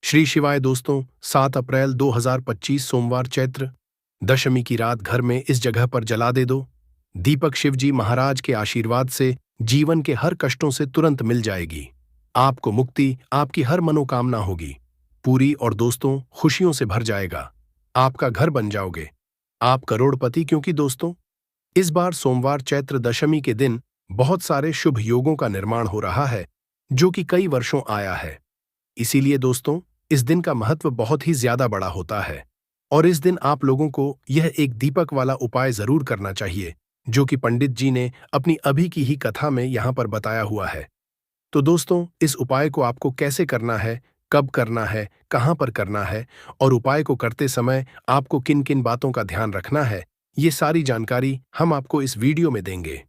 श्री शिवाय दोस्तों, 7 अप्रैल 2025 सोमवार चैत्र दशमी की रात घर में इस जगह पर जला दे दो। दीपक शिवजी महाराज के आशीर्वाद से जीवन के हर कष्टों से तुरंत मिल जाएगी। आपको मुक्ति, आपकी हर मनोकामना होगी पूरी और दोस्तों खुशियों से भर जाएगा। आपका घर बन जाओगे, आप करोड़पति। क्योंकि दोस्तों इस बार सोमवार चैत्र दशमी के दिन बहुत सारे शुभ योगों का निर्माण हो रहा है जो कि कई वर्षों आया है। इसीलिए दोस्तों इस दिन का महत्व बहुत ही ज्यादा बड़ा होता है और इस दिन आप लोगों को यह एक दीपक वाला उपाय जरूर करना चाहिए जो कि पंडित जी ने अपनी अभी की ही कथा में यहाँ पर बताया हुआ है। तो दोस्तों इस उपाय को आपको कैसे करना है, कब करना है, कहाँ पर करना है और उपाय को करते समय आपको किन किन बातों का ध्यान रखना है, ये सारी जानकारी हम आपको इस वीडियो में देंगे।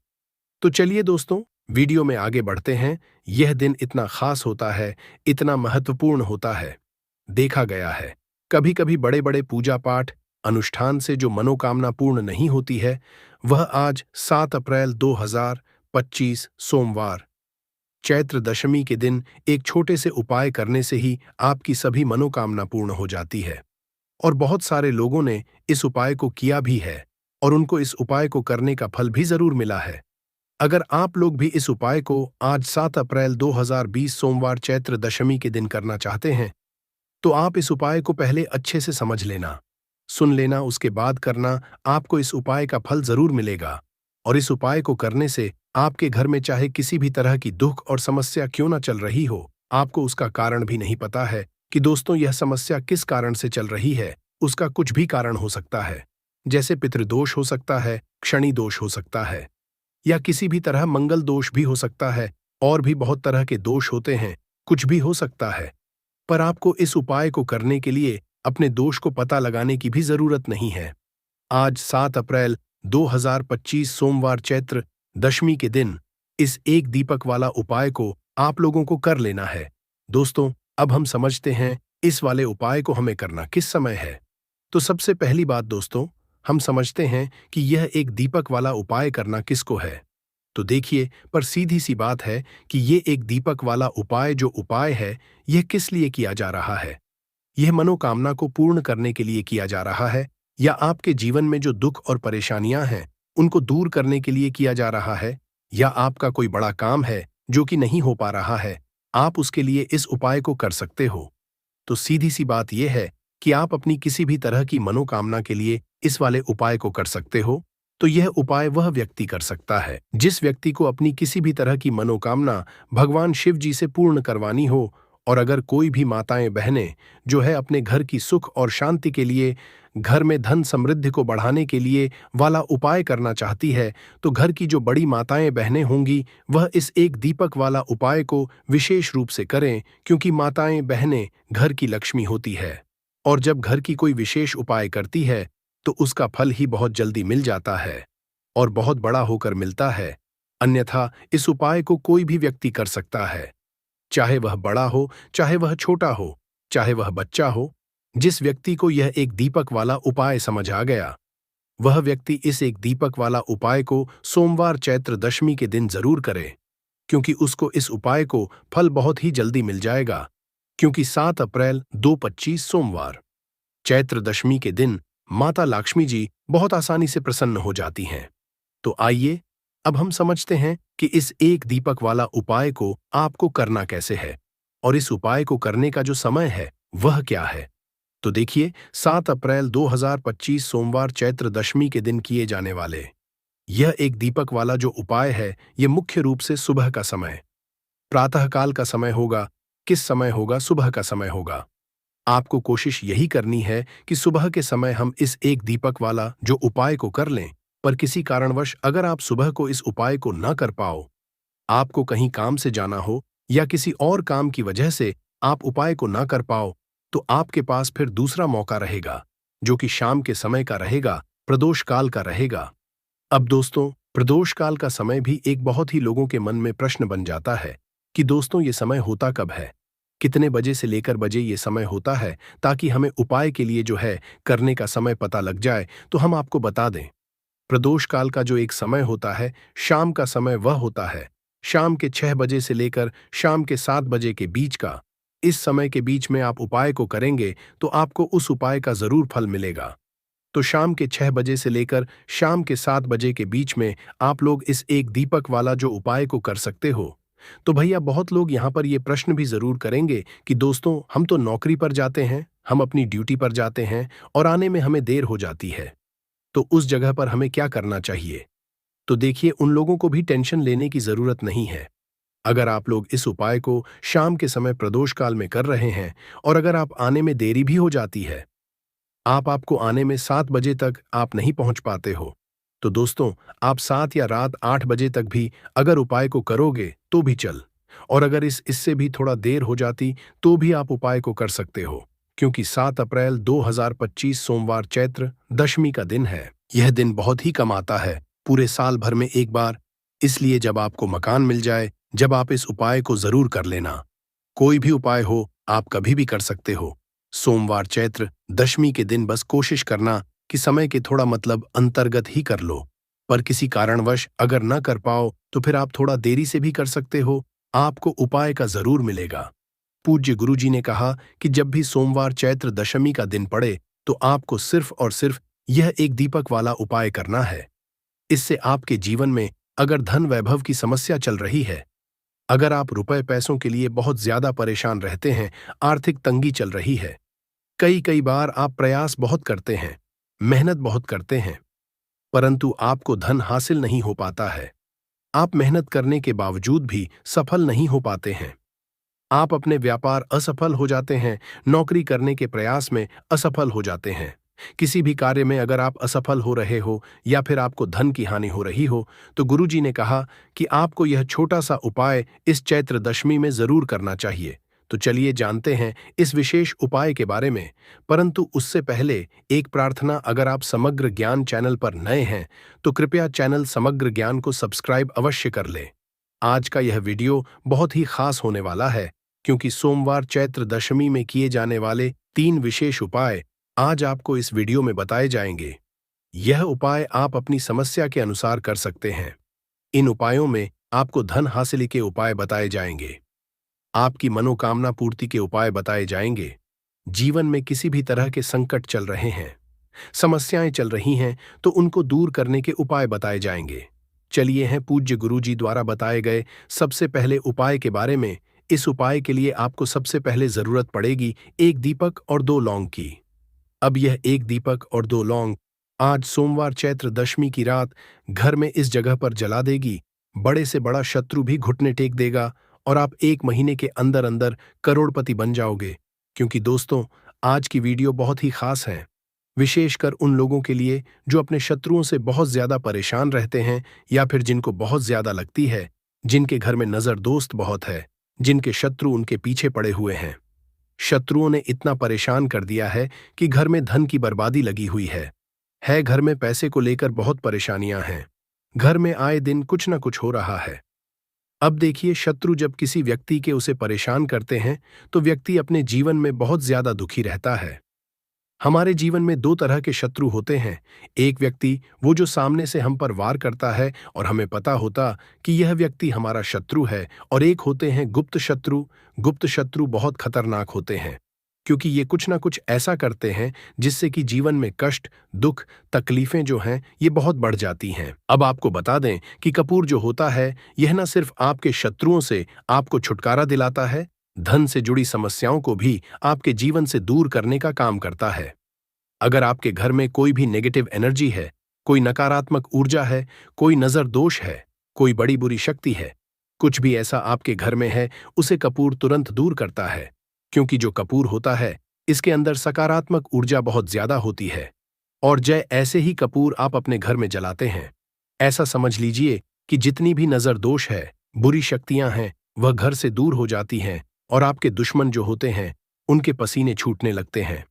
तो चलिए दोस्तों वीडियो में आगे बढ़ते हैं। यह दिन इतना खास होता है, इतना महत्वपूर्ण होता है। देखा गया है कभी कभी बड़े बड़े पूजा पाठ अनुष्ठान से जो मनोकामना पूर्ण नहीं होती है, वह आज 7 अप्रैल 2025 सोमवार चैत्र दशमी के दिन एक छोटे से उपाय करने से ही आपकी सभी मनोकामना पूर्ण हो जाती है। और बहुत सारे लोगों ने इस उपाय को किया भी है और उनको इस उपाय को करने का फल भी जरूर मिला है। अगर आप लोग भी इस उपाय को आज 7 अप्रैल 2020 सोमवार चैत्र दशमी के दिन करना चाहते हैं तो आप इस उपाय को पहले अच्छे से समझ लेना, सुन लेना, उसके बाद करना। आपको इस उपाय का फल जरूर मिलेगा और इस उपाय को करने से आपके घर में चाहे किसी भी तरह की दुख और समस्या क्यों ना चल रही हो, आपको उसका कारण भी नहीं पता है कि दोस्तों यह समस्या किस कारण से चल रही है। उसका कुछ भी कारण हो सकता है, जैसे पितृदोष हो सकता है, शनि दोष हो सकता है या किसी भी तरह मंगल दोष भी हो सकता है। और भी बहुत तरह के दोष होते हैं, कुछ भी हो सकता है। पर आपको इस उपाय को करने के लिए अपने दोष को पता लगाने की भी जरूरत नहीं है। आज 7 अप्रैल 2025 सोमवार चैत्र दशमी के दिन इस एक दीपक वाला उपाय को आप लोगों को कर लेना है। दोस्तों अब हम समझते हैं इस वाले उपाय को हमें करना किस समय है। तो सबसे पहली बात दोस्तों, हम समझते हैं कि यह एक दीपक वाला उपाय करना किसको है। तो देखिए, पर सीधी सी बात है कि ये एक दीपक वाला उपाय जो उपाय है, यह किस लिए किया जा रहा है। यह मनोकामना को पूर्ण करने के लिए किया जा रहा है या आपके जीवन में जो दुख और परेशानियां हैं उनको दूर करने के लिए किया जा रहा है, या आपका कोई बड़ा काम है जो कि नहीं हो पा रहा है, आप उसके लिए इस उपाय को कर सकते हो। तो सीधी सी बात यह है कि आप अपनी किसी भी तरह की मनोकामना के लिए इस वाले उपाय को कर सकते हो। तो यह उपाय वह व्यक्ति कर सकता है जिस व्यक्ति को अपनी किसी भी तरह की मनोकामना भगवान शिव जी से पूर्ण करवानी हो। और अगर कोई भी माताएं बहनें जो है अपने घर की सुख और शांति के लिए, घर में धन समृद्धि को बढ़ाने के लिए वाला उपाय करना चाहती है, तो घर की जो बड़ी माताएं बहनें होंगी वह इस एक दीपक वाला उपाय को विशेष रूप से करें, क्योंकि माताएं बहनें घर की लक्ष्मी होती है। और जब घर की कोई विशेष उपाय करती है तो उसका फल ही बहुत जल्दी मिल जाता है और बहुत बड़ा होकर मिलता है। अन्यथा इस उपाय को कोई भी व्यक्ति कर सकता है, चाहे वह बड़ा हो, चाहे वह छोटा हो, चाहे वह बच्चा हो। जिस व्यक्ति को यह एक दीपक वाला उपाय समझ आ गया, वह व्यक्ति इस एक दीपक वाला उपाय को सोमवार चैत्र दशमी के दिन जरूर करे, क्योंकि उसको इस उपाय को फल बहुत ही जल्दी मिल जाएगा। क्योंकि 7 अप्रैल 2025 सोमवार चैत्र दशमी के दिन माता लक्ष्मी जी बहुत आसानी से प्रसन्न हो जाती हैं। तो आइए अब हम समझते हैं कि इस एक दीपक वाला उपाय को आपको करना कैसे है और इस उपाय को करने का जो समय है वह क्या है। तो देखिए, 7 अप्रैल 2025 सोमवार चैत्र दशमी के दिन किए जाने वाले यह एक दीपक वाला जो उपाय है, यह मुख्य रूप से सुबह का समय, प्रातःकाल का समय होगा। किस समय होगा? सुबह का समय होगा। आपको कोशिश यही करनी है कि सुबह के समय हम इस एक दीपक वाला जो उपाय को कर लें। पर किसी कारणवश अगर आप सुबह को इस उपाय को न कर पाओ, आपको कहीं काम से जाना हो या किसी और काम की वजह से आप उपाय को न कर पाओ, तो आपके पास फिर दूसरा मौका रहेगा जो कि शाम के समय का रहेगा, प्रदोष काल का रहेगा। अब दोस्तों प्रदोष काल का समय भी एक बहुत ही लोगों के मन में प्रश्न बन जाता है कि दोस्तों ये समय होता कब है, कितने बजे से लेकर बजे ये समय होता है, ताकि हमें उपाय के लिए जो है करने का समय पता लग जाए। तो हम आपको बता दें, प्रदोष काल का जो एक समय होता है, शाम का समय वह होता है शाम के 6 बजे से लेकर शाम के 7 बजे के बीच का। इस समय के बीच में आप उपाय को करेंगे तो आपको उस उपाय का जरूर फल मिलेगा। तो शाम के 6 बजे से लेकर शाम के 7 बजे के बीच में आप लोग इस एक दीपक वाला जो उपाय को कर सकते हो। तो भैया बहुत लोग यहाँ पर ये प्रश्न भी जरूर करेंगे कि दोस्तों हम तो नौकरी पर जाते हैं, हम अपनी ड्यूटी पर जाते हैं और आने में हमें देर हो जाती है, तो उस जगह पर हमें क्या करना चाहिए? तो देखिए उन लोगों को भी टेंशन लेने की जरूरत नहीं है। अगर आप लोग इस उपाय को शाम के समय प्रदोष काल में कर रहे हैं और अगर आप आने में देरी भी हो जाती है, आपको आने में 7 बजे तक आप नहीं पहुंच पाते हो, तो दोस्तों आप 7 या रात 8 बजे तक भी अगर उपाय को करोगे तो भी चल, और अगर इससे भी थोड़ा देर हो जाती तो भी आप उपाय को कर सकते हो, क्योंकि 7 अप्रैल 2025 सोमवार चैत्र दशमी का दिन है। यह दिन बहुत ही कम आता है, पूरे साल भर में एक बार, इसलिए जब आपको मकान मिल जाए जब आप इस उपाय को जरूर कर लेना। कोई भी उपाय हो आप कभी भी कर सकते हो। सोमवार चैत्र दशमी के दिन बस कोशिश करना कि समय के थोड़ा अंतर्गत ही कर लो, पर किसी कारणवश अगर न कर पाओ तो फिर आप थोड़ा देरी से भी कर सकते हो, आपको उपाय का जरूर मिलेगा। पूज्य गुरुजी ने कहा कि जब भी सोमवार चैत्र दशमी का दिन पड़े तो आपको सिर्फ और सिर्फ यह एक दीपक वाला उपाय करना है। इससे आपके जीवन में अगर धन वैभव की समस्या चल रही है, अगर आप रुपए पैसों के लिए बहुत ज्यादा परेशान रहते हैं, आर्थिक तंगी चल रही है, कई कई बार आप प्रयास बहुत करते हैं, मेहनत बहुत करते हैं, परंतु आपको धन हासिल नहीं हो पाता है, आप मेहनत करने के बावजूद भी सफल नहीं हो पाते हैं, आप अपने व्यापार असफल हो जाते हैं, नौकरी करने के प्रयास में असफल हो जाते हैं, किसी भी कार्य में अगर आप असफल हो रहे हो या फिर आपको धन की हानि हो रही हो, तो गुरुजी ने कहा कि आपको यह छोटा सा उपाय इस चैत्र दशमी में जरूर करना चाहिए। तो चलिए जानते हैं इस विशेष उपाय के बारे में, परंतु उससे पहले एक प्रार्थना, अगर आप समग्र ज्ञान चैनल पर नए हैं तो कृपया चैनल समग्र ज्ञान को सब्सक्राइब अवश्य कर लें। आज का यह वीडियो बहुत ही खास होने वाला है, क्योंकि सोमवार चैत्र दशमी में किए जाने वाले 3 विशेष उपाय आज आपको इस वीडियो में बताए जाएंगे। यह उपाय आप अपनी समस्या के अनुसार कर सकते हैं। इन उपायों में आपको धन हासिल के उपाय बताए जाएंगे, आपकी मनोकामना पूर्ति के उपाय बताए जाएंगे। जीवन में किसी भी तरह के संकट चल रहे हैं, समस्याएं चल रही हैं, तो उनको दूर करने के उपाय बताए जाएंगे। चलिए हैं पूज्य गुरुजी द्वारा बताए गए सबसे पहले उपाय के बारे में। इस उपाय के लिए आपको सबसे पहले जरूरत पड़ेगी एक दीपक और 2 लौंग की। अब यह एक दीपक और 2 लौंग आज सोमवार चैत्र दशमी की रात घर में इस जगह पर जला देगी, बड़े से बड़ा शत्रु भी घुटने टेक देगा और आप 1 महीने के अंदर अंदर करोड़पति बन जाओगे। क्योंकि दोस्तों आज की वीडियो बहुत ही खास है, विशेषकर उन लोगों के लिए जो अपने शत्रुओं से बहुत ज्यादा परेशान रहते हैं या फिर जिनको बहुत ज्यादा लगती है, जिनके घर में नजर दोस्त बहुत है, जिनके शत्रु उनके पीछे पड़े हुए हैं। शत्रुओं ने इतना परेशान कर दिया है कि घर में धन की बर्बादी लगी हुई है घर में पैसे को लेकर बहुत परेशानियां हैं, घर में आए दिन कुछ न कुछ हो रहा है। अब देखिए शत्रु जब किसी व्यक्ति के उसे परेशान करते हैं तो व्यक्ति अपने जीवन में बहुत ज्यादा दुखी रहता है। हमारे जीवन में 2 तरह के शत्रु होते हैं, एक व्यक्ति वो जो सामने से हम पर वार करता है और हमें पता होता कि यह व्यक्ति हमारा शत्रु है, और एक होते हैं गुप्त शत्रु। गुप्त शत्रु बहुत खतरनाक होते हैं, क्योंकि ये कुछ ना कुछ ऐसा करते हैं जिससे कि जीवन में कष्ट, दुख, तकलीफें जो हैं ये बहुत बढ़ जाती हैं। अब आपको बता दें कि कपूर जो होता है यह न सिर्फ आपके शत्रुओं से आपको छुटकारा दिलाता है, धन से जुड़ी समस्याओं को भी आपके जीवन से दूर करने का काम करता है। अगर आपके घर में कोई भी नेगेटिव एनर्जी है, कोई नकारात्मक ऊर्जा है, कोई नजर दोष है, कोई बड़ी बुरी शक्ति है, कुछ भी ऐसा आपके घर में है, उसे कपूर तुरंत दूर करता है। क्योंकि जो कपूर होता है इसके अंदर सकारात्मक ऊर्जा बहुत ज्यादा होती है, और ऐसे ही कपूर आप अपने घर में जलाते हैं, ऐसा समझ लीजिए कि जितनी भी नजर दोष है, बुरी शक्तियां हैं, वह घर से दूर हो जाती हैं, और आपके दुश्मन जो होते हैं उनके पसीने छूटने लगते हैं।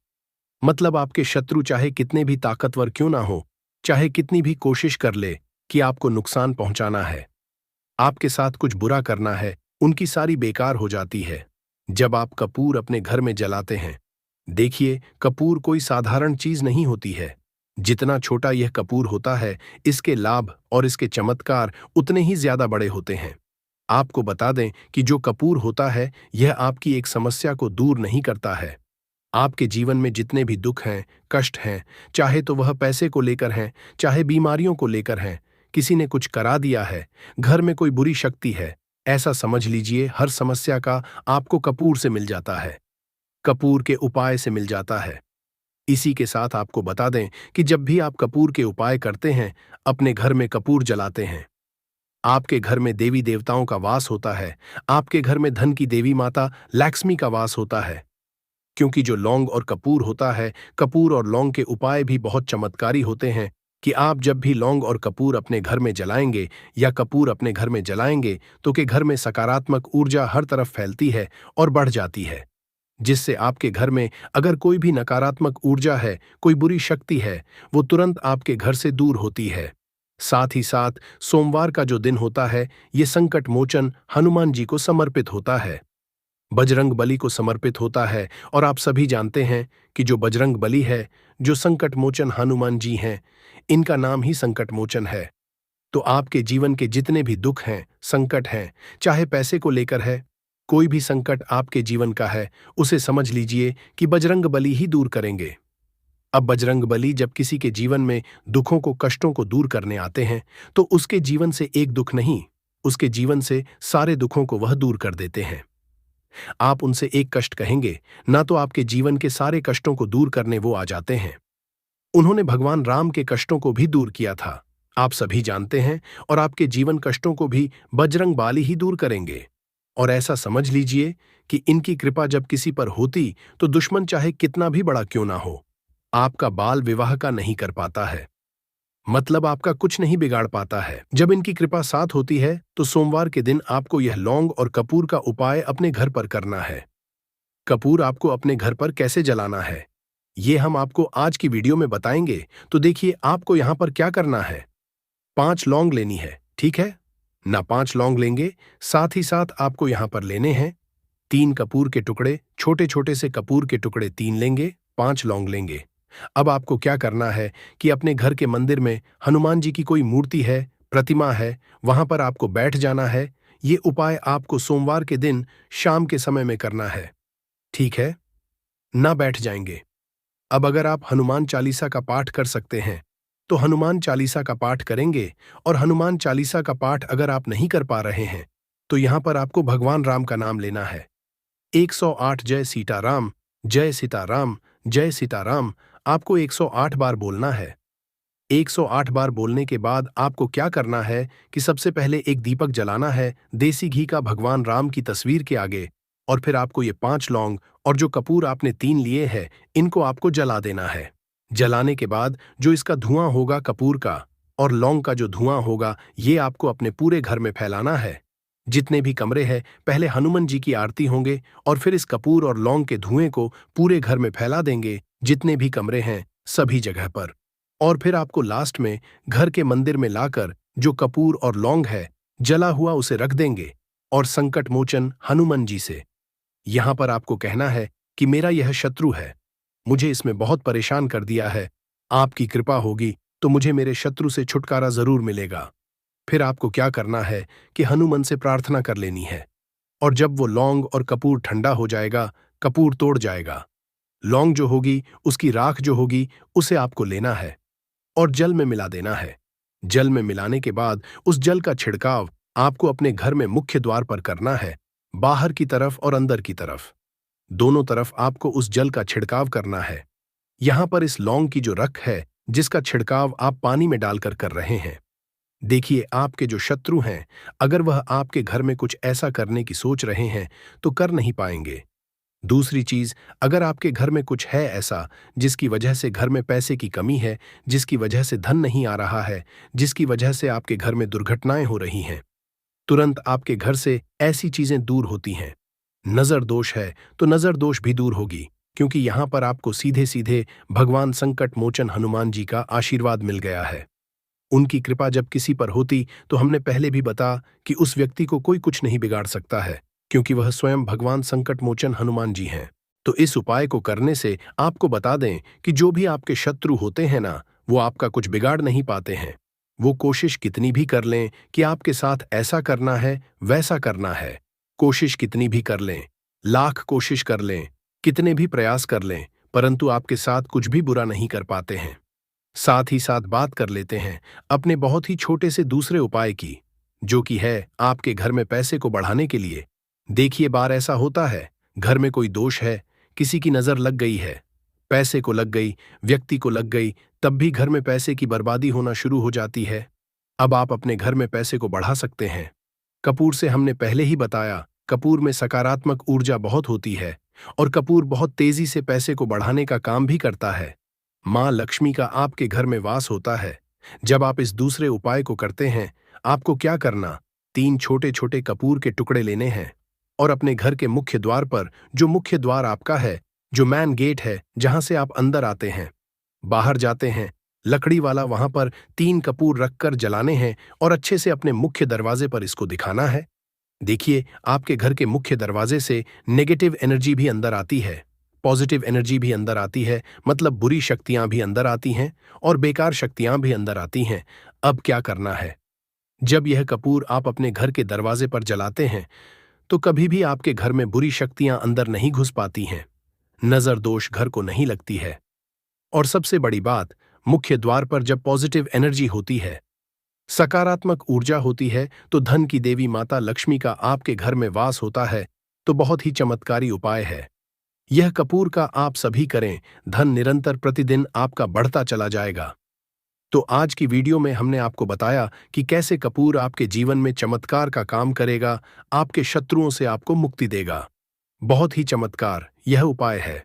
मतलब आपके शत्रु चाहे कितने भी ताकतवर क्यों ना हो, चाहे कितनी भी कोशिश कर ले कि आपको नुकसान पहुंचाना है, आपके साथ कुछ बुरा करना है, उनकी सारी बेकार हो जाती है जब आप कपूर अपने घर में जलाते हैं। देखिए कपूर कोई साधारण चीज नहीं होती है, जितना छोटा यह कपूर होता है इसके लाभ और इसके चमत्कार उतने ही ज्यादा बड़े होते हैं। आपको बता दें कि जो कपूर होता है यह आपकी एक समस्या को दूर नहीं करता है। आपके जीवन में जितने भी दुख हैं, कष्ट हैं, चाहे तो वह पैसे को लेकर हैं, चाहे बीमारियों को लेकर हैं, किसी ने कुछ करा दिया है, घर में कोई बुरी शक्ति है, ऐसा समझ लीजिए हर समस्या का आपको कपूर से मिल जाता है, कपूर के उपाय से मिल जाता है। इसी के साथ आपको बता दें कि जब भी आप कपूर के उपाय करते हैं, अपने घर में कपूर जलाते हैं, आपके घर में देवी देवताओं का वास होता है, आपके घर में धन की देवी माता लक्ष्मी का वास होता है। क्योंकि जो लौंग और कपूर होता है, कपूर और लौंग के उपाय भी बहुत चमत्कारी होते हैं कि आप जब भी लौंग और कपूर अपने घर में जलाएंगे या कपूर अपने घर में जलाएंगे तो के घर में सकारात्मक ऊर्जा हर तरफ फैलती है और बढ़ जाती है, जिससे आपके घर में अगर कोई भी नकारात्मक ऊर्जा है, कोई बुरी शक्ति है, वो तुरंत आपके घर से दूर होती है। साथ ही साथ सोमवार का जो दिन होता है, ये संकट मोचन हनुमान जी को समर्पित होता है, बजरंग बली को समर्पित होता है। और आप सभी जानते हैं कि जो बजरंग बली है, जो संकट मोचन हनुमान जी हैं, इनका नाम ही संकट मोचन है। तो आपके जीवन के जितने भी दुख हैं, संकट हैं, चाहे पैसे को लेकर है, कोई भी संकट आपके जीवन का है, उसे समझ लीजिए कि बजरंग बली ही दूर करेंगे। अब बजरंग बली जब किसी के जीवन में दुखों को, कष्टों को दूर करने आते हैं, तो उसके जीवन से एक दुख नहीं, उसके जीवन से सारे दुखों को वह दूर कर देते हैं। आप उनसे एक कष्ट कहेंगे ना तो आपके जीवन के सारे कष्टों को दूर करने वो आ जाते हैं। उन्होंने भगवान राम के कष्टों को भी दूर किया था, आप सभी जानते हैं, और आपके जीवन कष्टों को भी बजरंग बाली ही दूर करेंगे। और ऐसा समझ लीजिए कि इनकी कृपा जब किसी पर होती तो दुश्मन चाहे कितना भी बड़ा क्यों ना हो, आपका बाल विवाह का नहीं कर पाता है, मतलब आपका कुछ नहीं बिगाड़ पाता है। जब इनकी कृपा साथ होती है तो सोमवार के दिन आपको यह लौंग और कपूर का उपाय अपने घर पर करना है। कपूर आपको अपने घर पर कैसे जलाना है, ये हम आपको आज की वीडियो में बताएंगे। तो देखिए आपको यहां पर क्या करना है। 5 लौंग लेनी है, ठीक है ना, 5 लौंग लेंगे। साथ ही साथ आपको यहां पर लेने हैं 3 कपूर के टुकड़े, छोटे छोटे से कपूर के टुकड़े 3 लेंगे, 5 लौंग लेंगे। अब आपको क्या करना है कि अपने घर के मंदिर में हनुमान जी की कोई मूर्ति है, प्रतिमा है, वहां पर आपको बैठ जाना है। ये उपाय आपको सोमवार के दिन शाम के समय में करना है, ठीक है ना, बैठ जाएंगे। अब अगर आप हनुमान चालीसा का पाठ कर सकते हैं तो हनुमान चालीसा का पाठ करेंगे, और हनुमान चालीसा का पाठ अगर आप नहीं कर पा रहे हैं तो यहां पर आपको भगवान राम का नाम लेना है। 108 जय सीताराम, जय सीताराम, जय सीताराम, आपको 108 बार बोलना है। 108 बार बोलने के बाद आपको क्या करना है कि सबसे पहले एक दीपक जलाना है देसी घी का भगवान राम की तस्वीर के आगे, और फिर आपको ये 5 लौंग और जो कपूर आपने 3 लिए हैं, इनको आपको जला देना है। जलाने के बाद जो इसका धुआं होगा कपूर का और लौंग का जो धुआं होगा, ये आपको अपने पूरे घर में फैलाना है। जितने भी कमरे हैं, पहले हनुमान जी की आरती होंगे और फिर इस कपूर और लौंग के धुएं को पूरे घर में फैला देंगे, जितने भी कमरे हैं सभी जगह पर। और फिर आपको लास्ट में घर के मंदिर में लाकर जो कपूर और लौंग है जला हुआ उसे रख देंगे, और संकट मोचन हनुमान जी से यहां पर आपको कहना है कि मेरा यह शत्रु है, मुझे इसमें बहुत परेशान कर दिया है, आपकी कृपा होगी तो मुझे मेरे शत्रु से छुटकारा जरूर मिलेगा। फिर आपको क्या करना है कि हनुमान से प्रार्थना कर लेनी है, और जब वो लौंग और कपूर ठंडा हो जाएगा, कपूर तोड़ जाएगा, लौंग जो होगी उसकी राख जो होगी उसे आपको लेना है और जल में मिला देना है। जल में मिलाने के बाद उस जल का छिड़काव आपको अपने घर में मुख्य द्वार पर करना है, बाहर की तरफ और अंदर की तरफ, दोनों तरफ आपको उस जल का छिड़काव करना है। यहां पर इस लौंग की जो रख है जिसका छिड़काव आप पानी में डालकर कर रहे हैं, देखिए आपके जो शत्रु हैं, अगर वह आपके घर में कुछ ऐसा करने की सोच रहे हैं तो कर नहीं पाएंगे। दूसरी चीज, अगर आपके घर में कुछ है ऐसा जिसकी वजह से घर में पैसे की कमी है, जिसकी वजह से धन नहीं आ रहा है, जिसकी वजह से आपके घर में दुर्घटनाएं हो रही हैं, तुरंत आपके घर से ऐसी चीजें दूर होती हैं। नजर दोष है तो नजर दोष भी दूर होगी, क्योंकि यहां पर आपको सीधे सीधे भगवान संकट मोचन हनुमान जी का आशीर्वाद मिल गया है। उनकी कृपा जब किसी पर होती तो हमने पहले भी बता कि उस व्यक्ति को कोई कुछ नहीं बिगाड़ सकता है, क्योंकि वह स्वयं भगवान संकट मोचन हनुमान जी हैं। तो इस उपाय को करने से आपको बता दें कि जो भी आपके शत्रु होते हैं ना, वो आपका कुछ बिगाड़ नहीं पाते हैं। वो कोशिश कितनी भी कर लें कि आपके साथ ऐसा करना है, वैसा करना है, कोशिश कितनी भी कर लें, लाख कोशिश कर लें, कितने भी प्रयास कर लें, परंतु आपके साथ कुछ भी बुरा नहीं कर पाते हैं। साथ ही साथ बात कर लेते हैं अपने बहुत ही छोटे से दूसरे उपाय की, जो कि है आपके घर में पैसे को बढ़ाने के लिए। देखिए, बार ऐसा होता है, घर में कोई दोष है, किसी की नजर लग गई है, पैसे को लग गई, व्यक्ति को लग गई, तब भी घर में पैसे की बर्बादी होना शुरू हो जाती है। अब आप अपने घर में पैसे को बढ़ा सकते हैं। कपूर से हमने पहले ही बताया, कपूर में सकारात्मक ऊर्जा बहुत होती है और कपूर बहुत तेजी से पैसे को बढ़ाने का काम भी करता है। मां लक्ष्मी का आपके घर में वास होता है। जब आप इस दूसरे उपाय को करते हैं, आपको क्या करना, 3 छोटे छोटे कपूर के टुकड़े लेने हैं और अपने घर के मुख्य द्वार पर, जो मुख्य द्वार आपका है, जो मैन गेट है, जहां से आप अंदर आते हैं, बाहर जाते हैं, लकड़ी वाला, वहां पर 3 कपूर रखकर जलाने हैं और अच्छे से अपने मुख्य दरवाजे पर इसको दिखाना है। देखिए, आपके घर के मुख्य दरवाजे से नेगेटिव एनर्जी भी अंदर आती है, पॉजिटिव एनर्जी भी अंदर आती है, मतलब बुरी शक्तियां भी अंदर आती हैं और बेकार शक्तियां भी अंदर आती हैं। अब क्या करना है, जब यह कपूर आप अपने घर के दरवाजे पर जलाते हैं, तो कभी भी आपके घर में बुरी शक्तियां अंदर नहीं घुस पाती हैं, नजर दोष घर को नहीं लगती है। और सबसे बड़ी बात, मुख्य द्वार पर जब पॉजिटिव एनर्जी होती है, सकारात्मक ऊर्जा होती है, तो धन की देवी माता लक्ष्मी का आपके घर में वास होता है। तो बहुत ही चमत्कारी उपाय है यह कपूर का, आप सभी करें, धन निरंतर प्रतिदिन आपका बढ़ता चला जाएगा। तो आज की वीडियो में हमने आपको बताया कि कैसे कपूर आपके जीवन में चमत्कार का काम करेगा, आपके शत्रुओं से आपको मुक्ति देगा। बहुत ही चमत्कार यह उपाय है।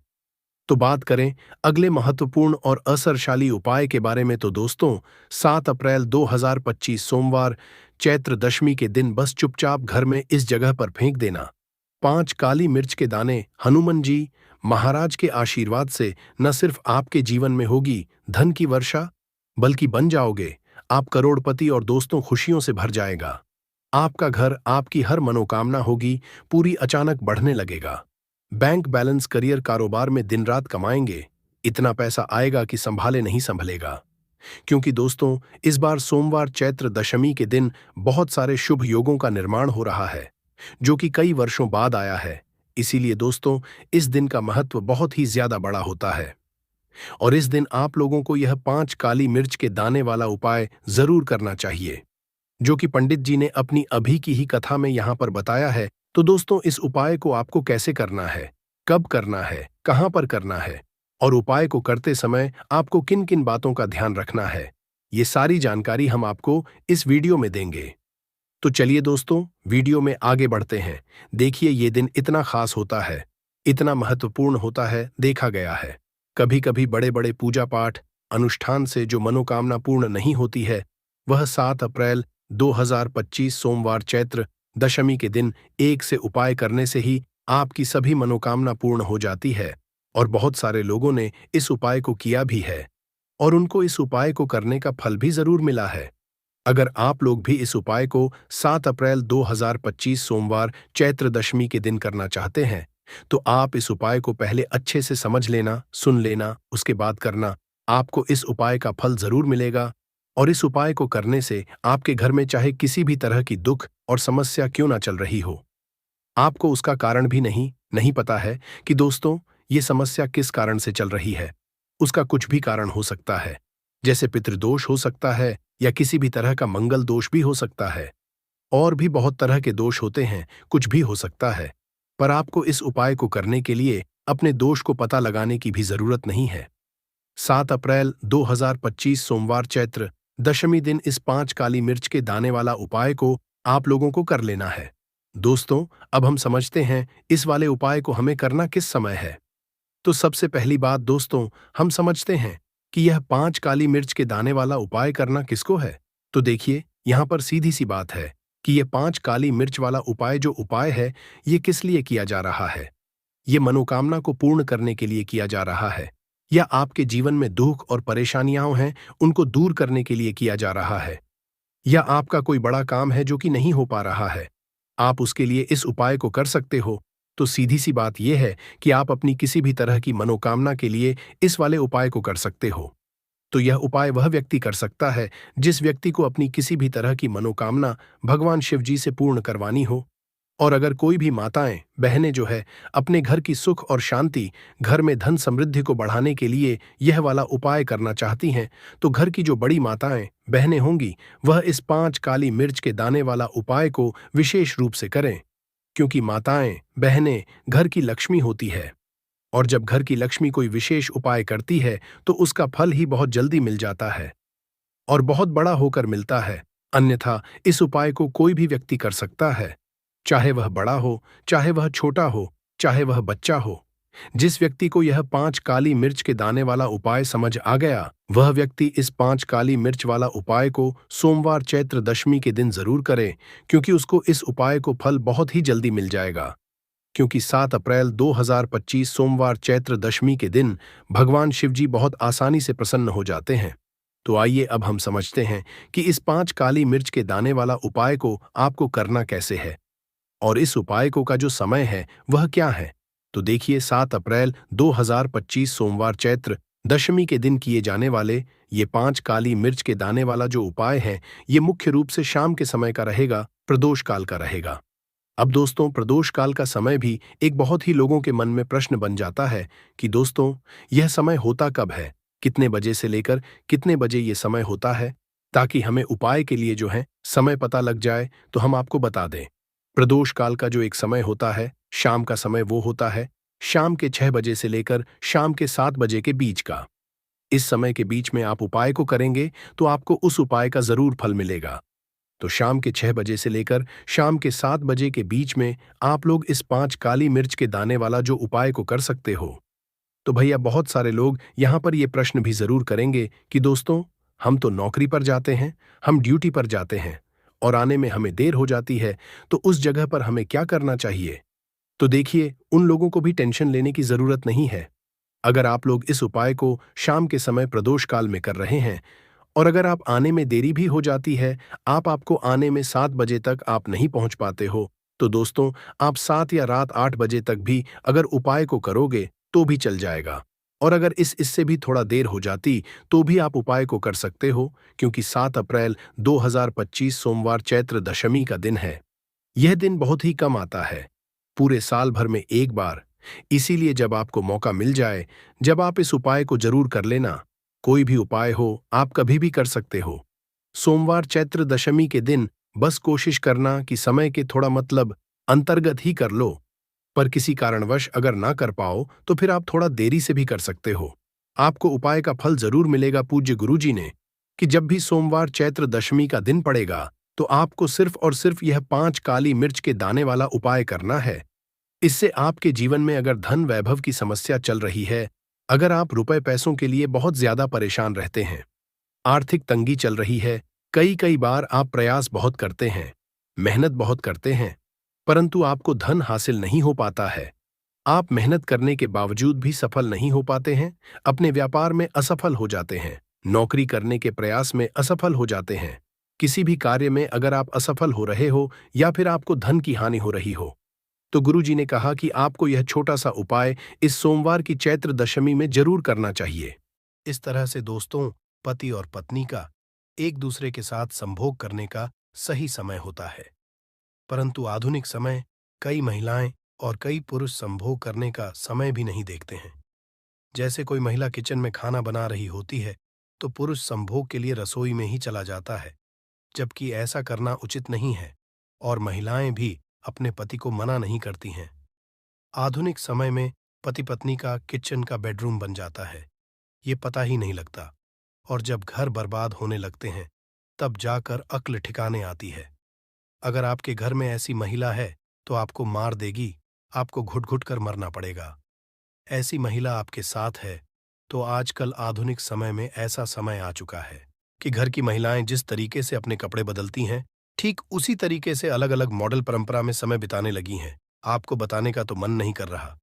तो बात करें अगले महत्वपूर्ण और असरशाली उपाय के बारे में, तो दोस्तों, 7 अप्रैल 2025 सोमवार, चैत्र दशमी के दिन बस चुपचाप घर में इस जगह पर फेंक देना 5 काली मिर्च के दाने। हनुमान जी महाराज के आशीर्वाद से न सिर्फ आपके जीवन में होगी धन की वर्षा, बल्कि बन जाओगे आप करोड़पति और दोस्तों खुशियों से भर जाएगा। आपका घर, आपकी हर मनोकामना होगी पूरी, अचानक बढ़ने लगेगा। बैंक बैलेंस, करियर, कारोबार में दिन रात कमाएंगे, इतना पैसा आएगा कि संभाले नहीं संभलेगा। क्योंकि दोस्तों, इस बार सोमवार चैत्र दशमी के दिन बहुत सारे शुभ योगों का निर्माण हो रहा है, जो कि कई वर्षों बाद आया है। इसीलिए दोस्तों, इस दिन का महत्व बहुत ही ज्यादा बड़ा होता है और इस दिन आप लोगों को यह 5 काली मिर्च के दाने वाला उपाय जरूर करना चाहिए, जो कि पंडित जी ने अपनी अभी की ही कथा में यहां पर बताया है। तो दोस्तों, इस उपाय को आपको कैसे करना है, कब करना है, कहां पर करना है और उपाय को करते समय आपको किन किन बातों का ध्यान रखना है, ये सारी जानकारी हम आपको इस वीडियो में देंगे। तो चलिए दोस्तों, वीडियो में आगे बढ़ते हैं। देखिए, ये दिन इतना खास होता है, इतना महत्वपूर्ण होता है, देखा गया है कभी कभी बड़े बड़े पूजा पाठ अनुष्ठान से जो मनोकामना पूर्ण नहीं होती है, वह 7 अप्रैल 2025 सोमवार चैत्र दशमी के दिन एक से उपाय करने से ही आपकी सभी मनोकामना पूर्ण हो जाती है। और बहुत सारे लोगों ने इस उपाय को किया भी है और उनको इस उपाय को करने का फल भी जरूर मिला है। अगर आप लोग भी इस उपाय को 7 अप्रैल 2025 सोमवार चैत्र दशमी के दिन करना चाहते हैं, तो आप इस उपाय को पहले अच्छे से समझ लेना, सुन लेना, उसके बाद करना। आपको इस उपाय का फल जरूर मिलेगा और इस उपाय को करने से आपके घर में चाहे किसी भी तरह की दुख और समस्या क्यों ना चल रही हो, आपको उसका कारण भी नहीं पता है कि दोस्तों ये समस्या किस कारण से चल रही है। उसका कुछ भी कारण हो सकता है, जैसे पितृदोष हो सकता है या किसी भी तरह का मंगल दोष भी हो सकता है, और भी बहुत तरह के दोष होते हैं, कुछ भी हो सकता है। पर आपको इस उपाय को करने के लिए अपने दोष को पता लगाने की भी जरूरत नहीं है। 7 अप्रैल 2025 सोमवार चैत्र दशमी दिन इस 5 काली मिर्च के दाने वाला उपाय को आप लोगों को कर लेना है। दोस्तों, अब हम समझते हैं इस वाले उपाय को हमें करना किस समय है। तो सबसे पहली बात दोस्तों, हम समझते हैं कि यह 5 काली मिर्च के दाने वाला उपाय करना किसको है। तो देखिए, यहां पर सीधी सी बात है कि यह 5 काली मिर्च वाला उपाय जो उपाय है, ये किस लिए किया जा रहा है। ये मनोकामना को पूर्ण करने के लिए किया जा रहा है, या आपके जीवन में दुख और परेशानियां हैं उनको दूर करने के लिए किया जा रहा है, या आपका कोई बड़ा काम है जो कि नहीं हो पा रहा है, आप उसके लिए इस उपाय को कर सकते हो। तो सीधी सी बात यह है कि आप अपनी किसी भी तरह की मनोकामना के लिए इस वाले उपाय को कर सकते हो। तो यह उपाय वह व्यक्ति कर सकता है जिस व्यक्ति को अपनी किसी भी तरह की मनोकामना भगवान शिव जी से पूर्ण करवानी हो। और अगर कोई भी माताएं बहनें जो है अपने घर की सुख और शांति, घर में धन समृद्धि को बढ़ाने के लिए यह वाला उपाय करना चाहती हैं, तो घर की जो बड़ी माताएं बहनें होंगी वह इस 5 काली मिर्च के दाने वाला उपाय को विशेष रूप से करें, क्योंकि माताएं बहनें घर की लक्ष्मी होती है। और जब घर की लक्ष्मी कोई विशेष उपाय करती है तो उसका फल ही बहुत जल्दी मिल जाता है और बहुत बड़ा होकर मिलता है। अन्यथा इस उपाय को कोई भी व्यक्ति कर सकता है, चाहे वह बड़ा हो, चाहे वह छोटा हो, चाहे वह बच्चा हो। जिस व्यक्ति को यह 5 काली मिर्च के दाने वाला उपाय समझ आ गया, वह व्यक्ति इस 5 काली मिर्च वाला उपाय को सोमवार चैत्र दशमी के दिन जरूर करे, क्योंकि उसको इस उपाय को फल बहुत ही जल्दी मिल जाएगा। क्योंकि 7 अप्रैल 2025 सोमवार चैत्र दशमी के दिन भगवान शिवजी बहुत आसानी से प्रसन्न हो जाते हैं। तो आइए अब हम समझते हैं कि इस 5 काली मिर्च के दाने वाला उपाय को आपको करना कैसे है और इस उपाय को का जो समय है वह क्या है। तो देखिए, 7 अप्रैल 2025 सोमवार चैत्र दशमी के दिन किए जाने वाले ये 5 काली मिर्च के दाने वाला जो उपाय है, ये मुख्य रूप से शाम के समय का रहेगा, प्रदोष काल का रहेगा। अब दोस्तों, प्रदोष काल का समय भी एक बहुत ही लोगों के मन में प्रश्न बन जाता है कि दोस्तों यह समय होता कब है, कितने बजे से लेकर कितने बजे ये समय होता है, ताकि हमें उपाय के लिए जो है समय पता लग जाए। तो हम आपको बता दें, प्रदोष काल का जो एक समय होता है, शाम का समय, वो होता है शाम के 6 बजे से लेकर शाम के 7 बजे के बीच का। इस समय के बीच में आप उपाय को करेंगे तो आपको उस उपाय का जरूर फल मिलेगा। तो शाम के 6 बजे से लेकर शाम के 7 बजे के बीच में आप लोग इस 5 काली मिर्च के दाने वाला जो उपाय को कर सकते हो। तो भैया, बहुत सारे लोग यहाँ पर ये प्रश्न भी जरूर करेंगे कि दोस्तों हम तो नौकरी पर जाते हैं, हम ड्यूटी पर जाते हैं और आने में हमें देर हो जाती है, तो उस जगह पर हमें क्या करना चाहिए। तो देखिए, उन लोगों को भी टेंशन लेने की जरूरत नहीं है। अगर आप लोग इस उपाय को शाम के समय प्रदोष काल में कर रहे हैं और अगर आप आने में देरी भी हो जाती है, आपको आने में 7 बजे तक आप नहीं पहुंच पाते हो, तो दोस्तों आप 7 या रात 8 बजे तक भी अगर उपाय को करोगे तो भी चल जाएगा। और अगर इससे भी थोड़ा देर हो जाती तो भी आप उपाय को कर सकते हो, क्योंकि 7 अप्रैल 2025 सोमवार चैत्र दशमी का दिन है। यह दिन बहुत ही कम आता है, पूरे साल भर में एक बार। इसीलिए जब आपको मौका मिल जाए, जब आप इस उपाय को जरूर कर लेना। कोई भी उपाय हो, आप कभी भी कर सकते हो। सोमवार चैत्र दशमी के दिन बस कोशिश करना कि समय के थोड़ा अंतर्गत ही कर लो। पर किसी कारणवश अगर ना कर पाओ तो फिर आप थोड़ा देरी से भी कर सकते हो। आपको उपाय का फल जरूर मिलेगा पूज्य गुरुजी ने कि जब भी सोमवार चैत्र दशमी का दिन पड़ेगा तो आपको सिर्फ और सिर्फ यह 5 काली मिर्च के दाने वाला उपाय करना है। इससे आपके जीवन में अगर धन वैभव की समस्या चल रही है, अगर आप रुपए पैसों के लिए बहुत ज्यादा परेशान रहते हैं, आर्थिक तंगी चल रही है, कई कई बार आप प्रयास बहुत करते हैं, मेहनत बहुत करते हैं, परंतु आपको धन हासिल नहीं हो पाता है, आप मेहनत करने के बावजूद भी सफल नहीं हो पाते हैं, अपने व्यापार में असफल हो जाते हैं, नौकरी करने के प्रयास में असफल हो जाते हैं, किसी भी कार्य में अगर आप असफल हो रहे हो या फिर आपको धन की हानि हो रही हो, तो गुरुजी ने कहा कि आपको यह छोटा सा उपाय इस सोमवार की चैत्र दशमी में जरूर करना चाहिए। इस तरह से दोस्तों, पति और पत्नी का एक दूसरे के साथ संभोग करने का सही समय होता है। परंतु आधुनिक समय कई महिलाएं और कई पुरुष संभोग करने का समय भी नहीं देखते हैं। जैसे कोई महिला किचन में खाना बना रही होती है तो पुरुष संभोग के लिए रसोई में ही चला जाता है, जबकि ऐसा करना उचित नहीं है और महिलाएं भी अपने पति को मना नहीं करती हैं। आधुनिक समय में पति पत्नी का किचन का बेडरूम बन जाता है, ये पता ही नहीं लगता, और जब घर बर्बाद होने लगते हैं तब जाकर अक्ल ठिकाने आती है। अगर आपके घर में ऐसी महिला है तो आपको मार देगी, आपको घुट घुट कर मरना पड़ेगा। ऐसी महिला आपके साथ है तो आजकल आधुनिक समय में ऐसा समय आ चुका है कि घर की महिलाएं जिस तरीके से अपने कपड़े बदलती हैं, ठीक उसी तरीके से अलग अलग मॉडल परंपरा में समय बिताने लगी हैं। आपको बताने का तो मन नहीं कर रहा,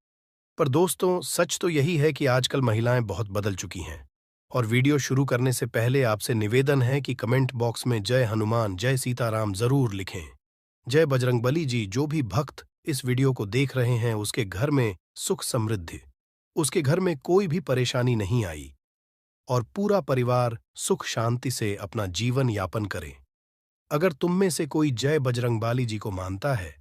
पर दोस्तों सच तो यही है कि आजकल महिलाएं बहुत बदल चुकी हैं। और वीडियो शुरू करने से पहले आपसे निवेदन है कि कमेंट बॉक्स में जय हनुमान, जय सीताराम जरूर लिखें। जय बजरंगबली जी। जो भी भक्त इस वीडियो को देख रहे हैं उसके घर में सुख समृद्धि, उसके घर में कोई भी परेशानी नहीं आई। और पूरा परिवार सुख शांति से अपना जीवन यापन करे। अगर तुम में से कोई जय बजरंगबाली जी को मानता है,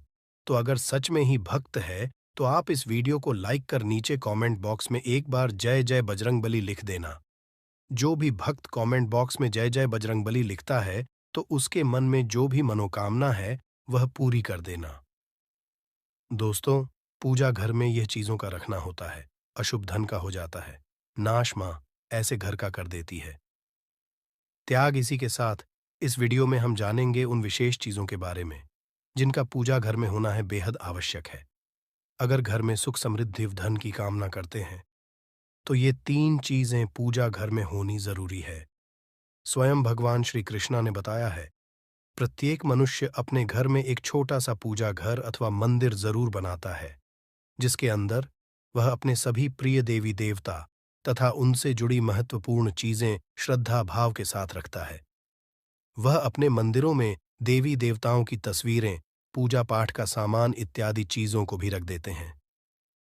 तो अगर सच में ही भक्त है, तो आप इस वीडियो को लाइक कर नीचे कमेंट बॉक्स में एक बार जय जय बजरंगबली लिख देना। जो भी भक्त कमेंट बॉक्स में जय जय बजरंगबली लिखता है, तो उसके मन में जो भी मनोकामना है वह पूरी कर देना। दोस्तों, पूजा घर में यह चीजों का रखना होता है, अशुभ धन का हो जाता है, नाश मां ऐसे घर का कर देती है। त्याग। इसी के साथ इस वीडियो में हम जानेंगे उन विशेष चीजों के बारे में जिनका पूजा घर में होना है बेहद आवश्यक है। अगर घर में सुख समृद्धि व धन की कामना करते हैं, तो ये 3 चीजें पूजा घर में होनी जरूरी है। स्वयं भगवान श्री कृष्णा ने बताया है, प्रत्येक मनुष्य अपने घर में एक छोटा सा पूजा घर अथवा मंदिर जरूर बनाता है, जिसके अंदर वह अपने सभी प्रिय देवी देवता तथा उनसे जुड़ी महत्वपूर्ण चीजें श्रद्धा भाव के साथ रखता है। वह अपने मंदिरों में देवी देवताओं की तस्वीरें, पूजा पाठ का सामान इत्यादि चीजों को भी रख देते हैं।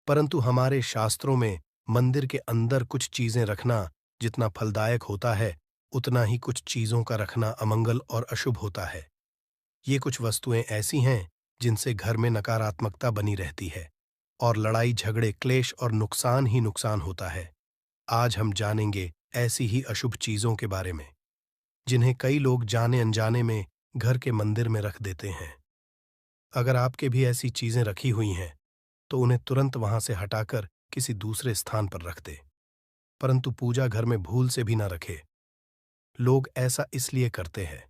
परंतु हमारे शास्त्रों में मंदिर के अंदर कुछ चीजें रखना जितना फलदायक होता है, उतना ही कुछ चीजों का रखना अमंगल और अशुभ होता है। ये कुछ वस्तुएं ऐसी हैं जिनसे घर में नकारात्मकता बनी रहती है और लड़ाई झगड़े क्लेश और नुकसान ही नुकसान होता है। आज हम जानेंगे ऐसी ही अशुभ चीजों के बारे में, जिन्हें कई लोग जाने अनजाने में घर के मंदिर में रख देते हैं। अगर आपके भी ऐसी चीजें रखी हुई हैं, तो उन्हें तुरंत वहां से हटाकर किसी दूसरे स्थान पर रख दे, परंतु पूजा घर में भूल से भी न रखे। लोग ऐसा इसलिए करते हैं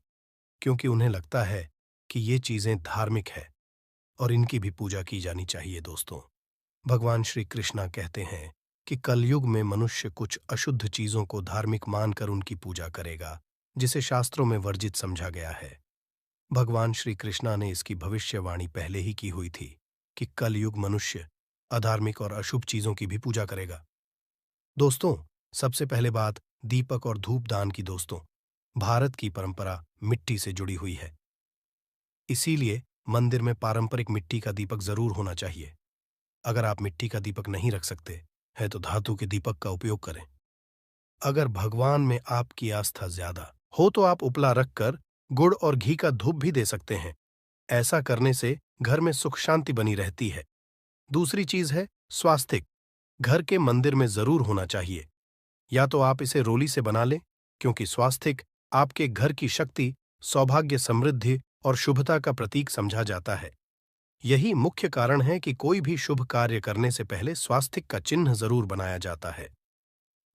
क्योंकि उन्हें लगता है कि ये चीजें धार्मिक है और इनकी भी पूजा की जानी चाहिए। दोस्तों, भगवान श्री कृष्णा कहते हैं कि कलयुग में मनुष्य कुछ अशुद्ध चीजों को धार्मिक मानकर उनकी पूजा करेगा, जिसे शास्त्रों में वर्जित समझा गया है। भगवान श्री कृष्णा ने इसकी भविष्यवाणी पहले ही की हुई थी कि कलयुग मनुष्य अधार्मिक और अशुभ चीजों की भी पूजा करेगा। दोस्तों, सबसे पहले बात दीपक और धूप दान की। दोस्तों, भारत की परंपरा मिट्टी से जुड़ी हुई है, इसीलिए मंदिर में पारंपरिक मिट्टी का दीपक जरूर होना चाहिए। अगर आप मिट्टी का दीपक नहीं रख सकते हैं, तो धातु के दीपक का उपयोग करें। अगर भगवान में आपकी आस्था ज्यादा हो, तो आप उपला रखकर गुड़ और घी का धूप भी दे सकते हैं। ऐसा करने से घर में सुख शांति बनी रहती है। दूसरी चीज है स्वास्तिक। घर के मंदिर में जरूर होना चाहिए। या तो आप इसे रोली से बना लें, क्योंकि स्वास्तिक आपके घर की शक्ति, सौभाग्य, समृद्धि और शुभता का प्रतीक समझा जाता है। यही मुख्य कारण है कि कोई भी शुभ कार्य करने से पहले स्वास्तिक का चिन्ह जरूर बनाया जाता है।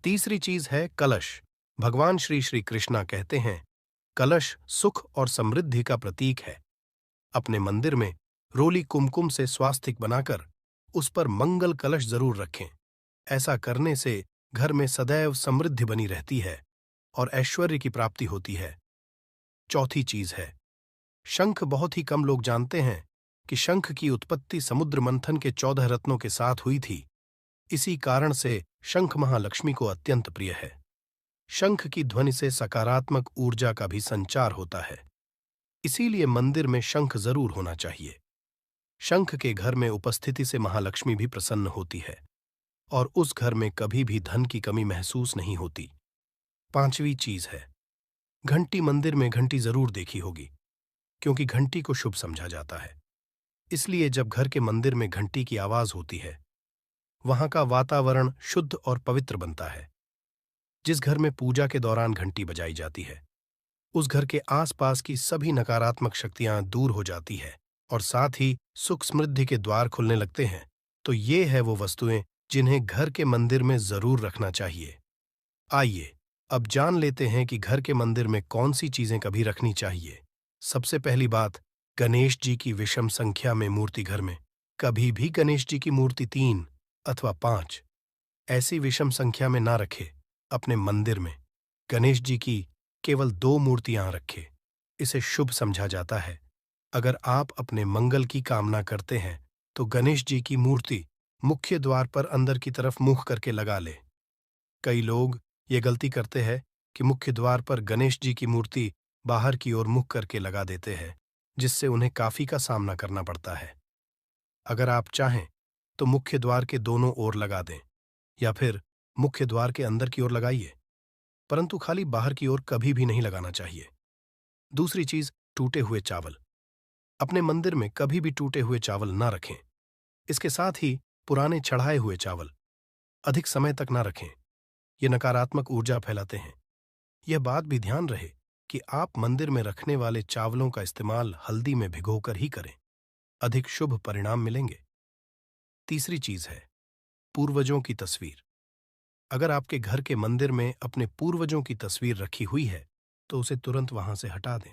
तीसरी चीज है कलश। भगवान श्री श्री कृष्णा कहते हैं, कलश सुख और समृद्धि का प्रतीक है। अपने मंदिर में रोली कुमकुम से स्वास्तिक बनाकर उस पर मंगल कलश जरूर रखें। ऐसा करने से घर में सदैव समृद्धि बनी रहती है और ऐश्वर्य की प्राप्ति होती है। चौथी चीज है शंख। बहुत ही कम लोग जानते हैं कि शंख की उत्पत्ति समुद्र मंथन के 14 रत्नों के साथ हुई थी। इसी कारण से शंख महालक्ष्मी को अत्यंत प्रिय है। शंख की ध्वनि से सकारात्मक ऊर्जा का भी संचार होता है, इसीलिए मंदिर में शंख जरूर होना चाहिए। शंख के घर में उपस्थिति से महालक्ष्मी भी प्रसन्न होती है और उस घर में कभी भी धन की कमी महसूस नहीं होती। पांचवी चीज है घंटी। मंदिर में घंटी जरूर देखी होगी, क्योंकि घंटी को शुभ समझा जाता है। इसलिए जब घर के मंदिर में घंटी की आवाज होती है, वहां का वातावरण शुद्ध और पवित्र बनता है। जिस घर में पूजा के दौरान घंटी बजाई जाती है, उस घर के आसपास की सभी नकारात्मक शक्तियां दूर हो जाती है और साथ ही सुख समृद्धि के द्वार खुलने लगते हैं। तो ये है वो वस्तुएं जिन्हें घर के मंदिर में जरूर रखना चाहिए। आइए अब जान लेते हैं कि घर के मंदिर में कौन सी चीजें कभी रखनी चाहिए। सबसे पहली बात, गणेश जी की विषम संख्या में मूर्ति। घर में कभी भी गणेश जी की मूर्ति 3 अथवा 5 ऐसी विषम संख्या में ना रखे। अपने मंदिर में गणेश जी की केवल 2 मूर्तियां रखे। इसे शुभ समझा जाता है। अगर आप अपने मंगल की कामना करते हैं, तो गणेश जी की मूर्ति मुख्य द्वार पर अंदर की तरफ मुख करके लगा ले। कई लोग ये गलती करते हैं कि मुख्य द्वार पर गणेश जी की मूर्ति बाहर की ओर मुख करके लगा देते हैं, जिससे उन्हें काफी का सामना करना पड़ता है। अगर आप चाहें तो मुख्य द्वार के दोनों ओर लगा दें, या फिर मुख्य द्वार के अंदर की ओर लगाइए। परंतु खाली बाहर की ओर कभी भी नहीं लगाना चाहिए। दूसरी चीज, टूटे हुए चावल। अपने मंदिर में कभी भी टूटे हुए चावल ना रखें। इसके साथ ही पुराने चढ़ाए हुए चावल अधिक समय तक ना रखें। ये नकारात्मक ऊर्जा फैलाते हैं। यह बात भी ध्यान रहे कि आप मंदिर में रखने वाले चावलों का इस्तेमाल हल्दी में भिगोकर ही करें। अधिक शुभ परिणाम मिलेंगे। तीसरी चीज है पूर्वजों की तस्वीर। अगर आपके घर के मंदिर में अपने पूर्वजों की तस्वीर रखी हुई है तो उसे तुरंत वहां से हटा दें,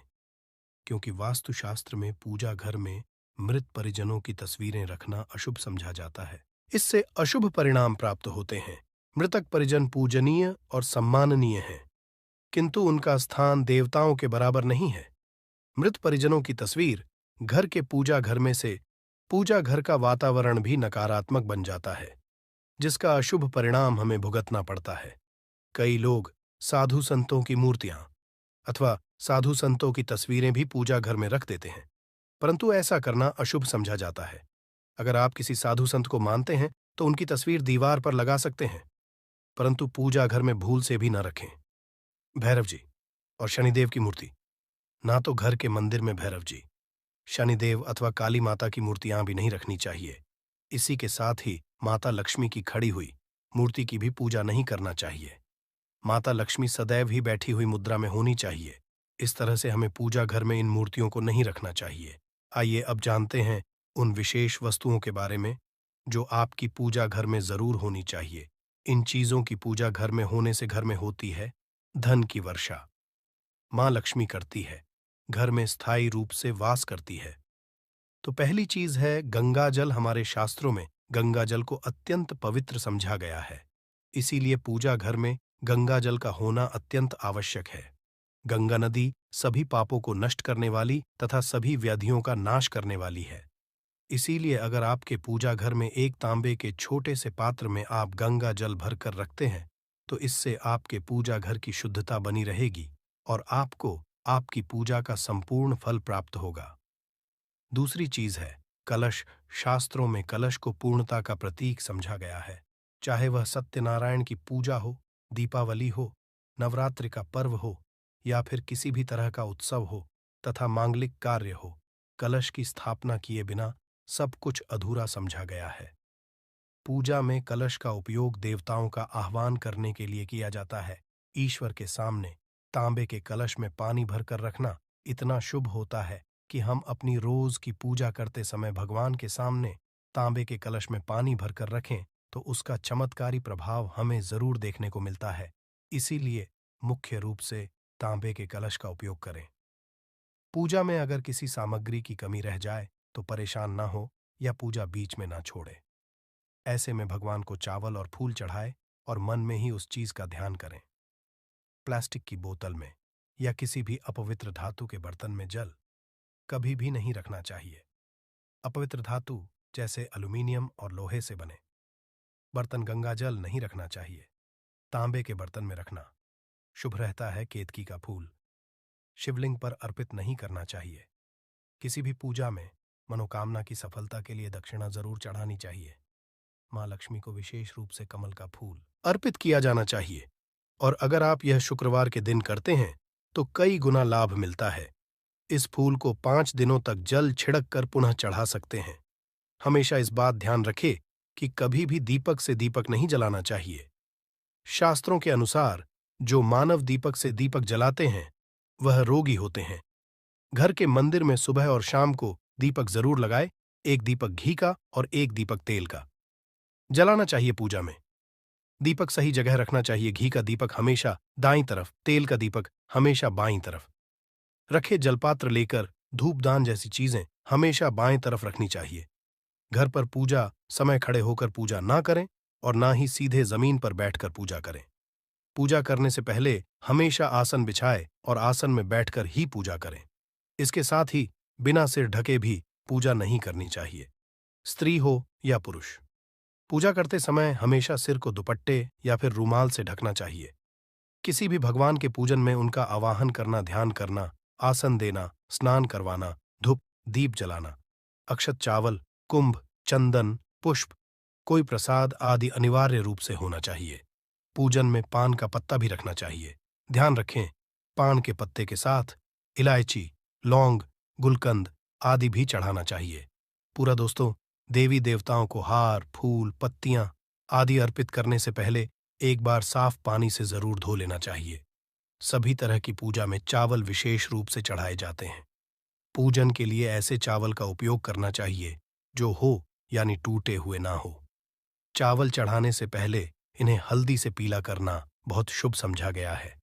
क्योंकि वास्तुशास्त्र में पूजा घर में मृत परिजनों की तस्वीरें रखना अशुभ समझा जाता है। इससे अशुभ परिणाम प्राप्त होते हैं। मृतक परिजन पूजनीय और सम्माननीय हैं, किंतु उनका स्थान देवताओं के बराबर नहीं है। मृत परिजनों की तस्वीर घर के पूजा घर में से पूजा घर का वातावरण भी नकारात्मक बन जाता है, जिसका अशुभ परिणाम हमें भुगतना पड़ता है। कई लोग साधु संतों की मूर्तियां अथवा साधु संतों की तस्वीरें भी पूजा घर में रख देते हैं, परंतु ऐसा करना अशुभ समझा जाता है। अगर आप किसी साधु संत को मानते हैं तो उनकी तस्वीर दीवार पर लगा सकते हैं, परंतु पूजा घर में भूल से भी न रखें। भैरव जी और शनिदेव की मूर्ति। ना तो घर के मंदिर में भैरव जी, शनिदेव अथवा काली माता की मूर्तियां भी नहीं रखनी चाहिए। इसी के साथ ही माता लक्ष्मी की खड़ी हुई मूर्ति की भी पूजा नहीं करना चाहिए। माता लक्ष्मी सदैव ही बैठी हुई मुद्रा में होनी चाहिए। इस तरह से हमें पूजा घर में इन मूर्तियों को नहीं रखना चाहिए। आइए अब जानते हैं उन विशेष वस्तुओं के बारे में जो आपकी पूजा घर में जरूर होनी चाहिए। इन चीजों की पूजा घर में होने से घर में होती है धन की वर्षा। मां लक्ष्मी करती है, घर में स्थायी रूप से वास करती है। तो पहली चीज है गंगा जल। हमारे शास्त्रों में गंगा जल को अत्यंत पवित्र समझा गया है, इसीलिए पूजा घर में गंगा जल का होना अत्यंत आवश्यक है। गंगा नदी सभी पापों को नष्ट करने वाली तथा सभी व्याधियों का नाश करने वाली है। इसीलिए अगर आपके पूजा घर में एक तांबे के छोटे से पात्र में आप गंगा जल भरकर रखते हैं तो इससे आपके पूजा घर की शुद्धता बनी रहेगी और आपको आपकी पूजा का संपूर्ण फल प्राप्त होगा। दूसरी चीज है कलश। शास्त्रों में कलश को पूर्णता का प्रतीक समझा गया है। चाहे वह सत्यनारायण की पूजा हो, दीपावली हो, नवरात्रि का पर्व हो या फिर किसी भी तरह का उत्सव हो तथा मांगलिक कार्य हो, कलश की स्थापना किए बिना सब कुछ अधूरा समझा गया है। पूजा में कलश का उपयोग देवताओं का आह्वान करने के लिए किया जाता है। ईश्वर के सामने तांबे के कलश में पानी भरकर रखना इतना शुभ होता है कि हम अपनी रोज की पूजा करते समय भगवान के सामने तांबे के कलश में पानी भरकर रखें तो उसका चमत्कारी प्रभाव हमें जरूर देखने को मिलता है। इसीलिए मुख्य रूप से तांबे के कलश का उपयोग करें। पूजा में अगर किसी सामग्री की कमी रह जाए तो परेशान ना हो या पूजा बीच में ना छोड़े। ऐसे में भगवान को चावल और फूल चढ़ाए और मन में ही उस चीज का ध्यान करें। प्लास्टिक की बोतल में या किसी भी अपवित्र धातु के बर्तन में जल कभी भी नहीं रखना चाहिए। अपवित्र धातु जैसे एल्यूमीनियम और लोहे से बने बर्तन गंगा जल नहीं रखना चाहिए। तांबे के बर्तन में रखना शुभ रहता है। केतकी का फूल शिवलिंग पर अर्पित नहीं करना चाहिए। किसी भी पूजा में मनोकामना की सफलता के लिए दक्षिणा जरूर चढ़ानी चाहिए। मां लक्ष्मी को विशेष रूप से कमल का फूल अर्पित किया जाना चाहिए और अगर आप यह शुक्रवार के दिन करते हैं तो कई गुना लाभ मिलता है। इस फूल को 5 दिनों तक जल छिड़क कर पुनः चढ़ा सकते हैं। हमेशा इस बात ध्यान रखें कि कभी भी दीपक से दीपक नहीं जलाना चाहिए। शास्त्रों के अनुसार जो मानव दीपक से दीपक जलाते हैं वह रोगी होते हैं। घर के मंदिर में सुबह और शाम को दीपक जरूर लगाए। एक दीपक घी का और एक दीपक तेल का जलाना चाहिए। पूजा में दीपक सही जगह रखना चाहिए। घी का दीपक हमेशा दाईं तरफ, तेल का दीपक हमेशा बाईं तरफ रखे। जलपात्र लेकर धूपदान जैसी चीजें हमेशा बाएं तरफ रखनी चाहिए। घर पर पूजा समय खड़े होकर पूजा ना करें और ना ही सीधे जमीन पर बैठकर पूजा करें। पूजा करने से पहले हमेशा आसन बिछाए और आसन में बैठकर ही पूजा करें। इसके साथ ही बिना सिर ढके भी पूजा नहीं करनी चाहिए, स्त्री हो या पुरुष। पूजा करते समय हमेशा सिर को दुपट्टे या फिर रूमाल से ढकना चाहिए। किसी भी भगवान के पूजन में उनका आवाहन करना, ध्यान करना, आसन देना, स्नान करवाना, धूप दीप जलाना, अक्षत चावल, कुंभ, चंदन, पुष्प, कोई प्रसाद आदि अनिवार्य रूप से होना चाहिए। पूजन में पान का पत्ता भी रखना चाहिए। ध्यान रखें, पान के पत्ते के साथ इलायची, लौंग, गुलकंद आदि भी चढ़ाना चाहिए। पूरा दोस्तों, देवी देवताओं को हार, फूल, पत्तियां आदि अर्पित करने से पहले एक बार साफ पानी से जरूर धो लेना चाहिए। सभी तरह की पूजा में चावल विशेष रूप से चढ़ाए जाते हैं। पूजन के लिए ऐसे चावल का उपयोग करना चाहिए जो हो यानी टूटे हुए ना हो। चावल चढ़ाने से पहले इन्हें हल्दी से पीला करना बहुत शुभ समझा गया है।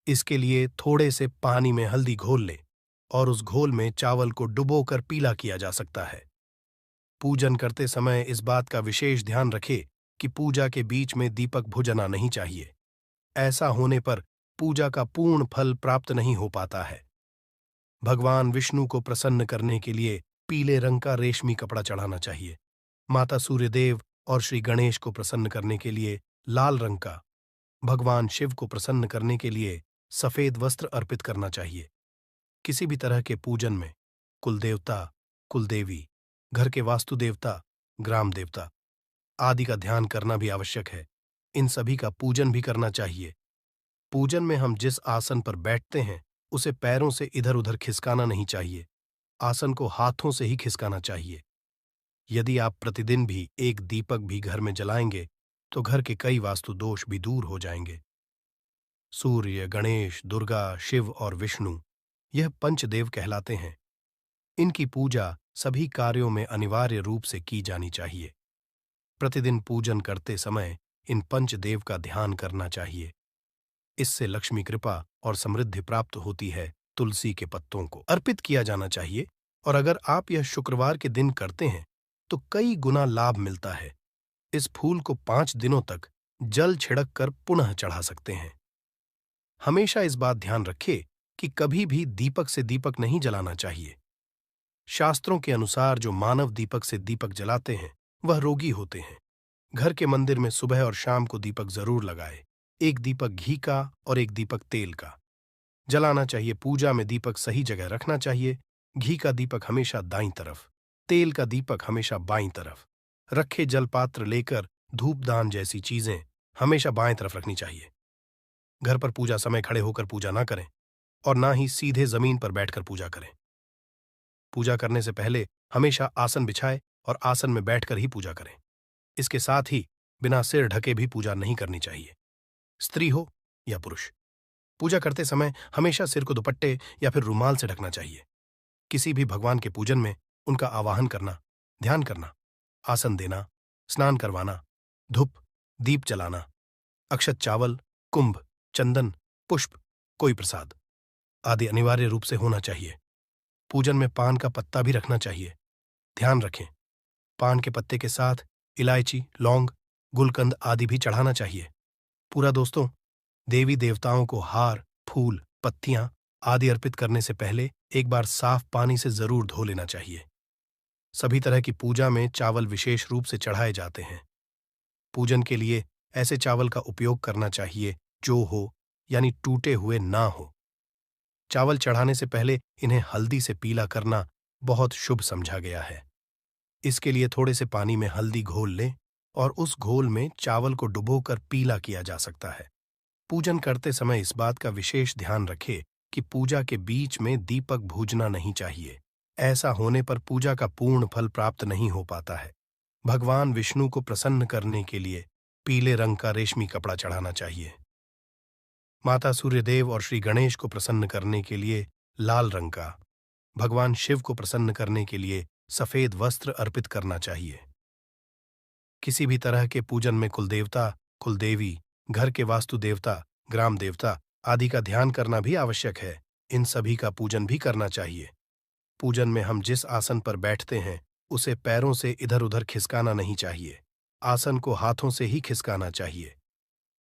इसके लिए थोड़े से पानी में हल्दी घोल लें और उस घोल में चावल को डुबोकर पीला किया जा सकता है। पूजन करते समय इस बात का विशेष ध्यान रखें कि पूजा के बीच में दीपक बुझाना नहीं चाहिए। ऐसा होने पर पूजा का पूर्ण फल प्राप्त नहीं हो पाता है। भगवान विष्णु को प्रसन्न करने के लिए पीले रंग का रेशमी कपड़ा चढ़ाना चाहिए। माता सूर्यदेव और श्री गणेश को प्रसन्न करने के लिए लाल रंग का, भगवान शिव को प्रसन्न करने के लिए सफेद वस्त्र अर्पित करना चाहिए। किसी भी तरह के पूजन में कुलदेवता, कुलदेवी, घर के वास्तु देवता, ग्राम देवता आदि का ध्यान करना भी आवश्यक है। इन सभी का पूजन भी करना चाहिए। पूजन में हम जिस आसन पर बैठते हैं उसे पैरों से इधर उधर खिसकाना नहीं चाहिए। आसन को हाथों से ही खिसकाना चाहिए। यदि आप प्रतिदिन भी एक दीपक भी घर में जलाएंगे तो घर के कई वास्तु दोष भी दूर हो जाएंगे। सूर्य, गणेश, दुर्गा, शिव और विष्णु यह पंचदेव कहलाते हैं। इनकी पूजा सभी कार्यों में अनिवार्य रूप से की जानी चाहिए। प्रतिदिन पूजन करते समय इन पंचदेव का ध्यान करना चाहिए। इससे लक्ष्मी कृपा और समृद्धि प्राप्त होती है। तुलसी के पत्तों को अर्पित किया जाना चाहिए और अगर आप यह शुक्रवार के दिन करते हैं तो कई गुना लाभ मिलता है। इस फूल को 5 दिनों तक जल छिड़क कर पुनः चढ़ा सकते हैं। हमेशा इस बात ध्यान रखें कि कभी भी दीपक से दीपक नहीं जलाना चाहिए। शास्त्रों के अनुसार जो मानव दीपक से दीपक जलाते हैं वह रोगी होते हैं। घर के मंदिर में सुबह और शाम को दीपक जरूर लगाए। एक दीपक घी का और एक दीपक तेल का जलाना चाहिए। पूजा में दीपक सही जगह रखना चाहिए। घी का दीपक हमेशा दाईं तरफ, तेल का दीपक हमेशा बाईं तरफ। रखे जलपात्र लेकर धूपदान जैसी चीजें हमेशा बाएं तरफ रखनी चाहिए। घर पर पूजा समय खड़े होकर पूजा ना करें और ना ही सीधे जमीन पर बैठकर पूजा करें। पूजा करने से पहले हमेशा आसन बिछाए और आसन में बैठकर ही पूजा करें। इसके साथ ही बिना सिर ढके भी पूजा नहीं करनी चाहिए, स्त्री हो या पुरुष। पूजा करते समय हमेशा सिर को दुपट्टे या फिर रुमाल से ढकना चाहिए। किसी भी भगवान के पूजन में उनका आवाहन करना, ध्यान करना, आसन देना, स्नान करवाना, धूप, दीप जलाना, अक्षत चावल, कुंभ, चंदन, पुष्प, कोई प्रसाद आदि अनिवार्य रूप से होना चाहिए। पूजन में पान का पत्ता भी रखना चाहिए। ध्यान रखें, पान के पत्ते के साथ इलायची, लौंग, गुलकंद आदि भी चढ़ाना चाहिए। पूरा दोस्तों, देवी देवताओं को हार, फूल, पत्तियां आदि अर्पित करने से पहले एक बार साफ पानी से जरूर धो लेना चाहिए। सभी तरह की पूजा में चावल विशेष रूप से चढ़ाए जाते हैं। पूजन के लिए ऐसे चावल का उपयोग करना चाहिए जो हो यानी टूटे हुए ना हो। चावल चढ़ाने से पहले इन्हें हल्दी से पीला करना बहुत शुभ समझा गया है। इसके लिए थोड़े से पानी में हल्दी घोल लें और उस घोल में चावल को डुबोकर पीला किया जा सकता है। पूजन करते समय इस बात का विशेष ध्यान रखें कि पूजा के बीच में दीपक बुझना नहीं चाहिए। ऐसा होने पर पूजा का पूर्ण फल प्राप्त नहीं हो पाता है। भगवान विष्णु को प्रसन्न करने के लिए पीले रंग का रेशमी कपड़ा चढ़ाना चाहिए। माता सूर्यदेव और श्री गणेश को प्रसन्न करने के लिए लाल रंग का, भगवान शिव को प्रसन्न करने के लिए सफेद वस्त्र अर्पित करना चाहिए। किसी भी तरह के पूजन में कुलदेवता, कुलदेवी, घर के वास्तु देवता, ग्राम देवता आदि का ध्यान करना भी आवश्यक है। इन सभी का पूजन भी करना चाहिए। पूजन में हम जिस आसन पर बैठते हैं उसे पैरों से इधर उधर खिसकाना नहीं चाहिए। आसन को हाथों से ही खिसकाना चाहिए।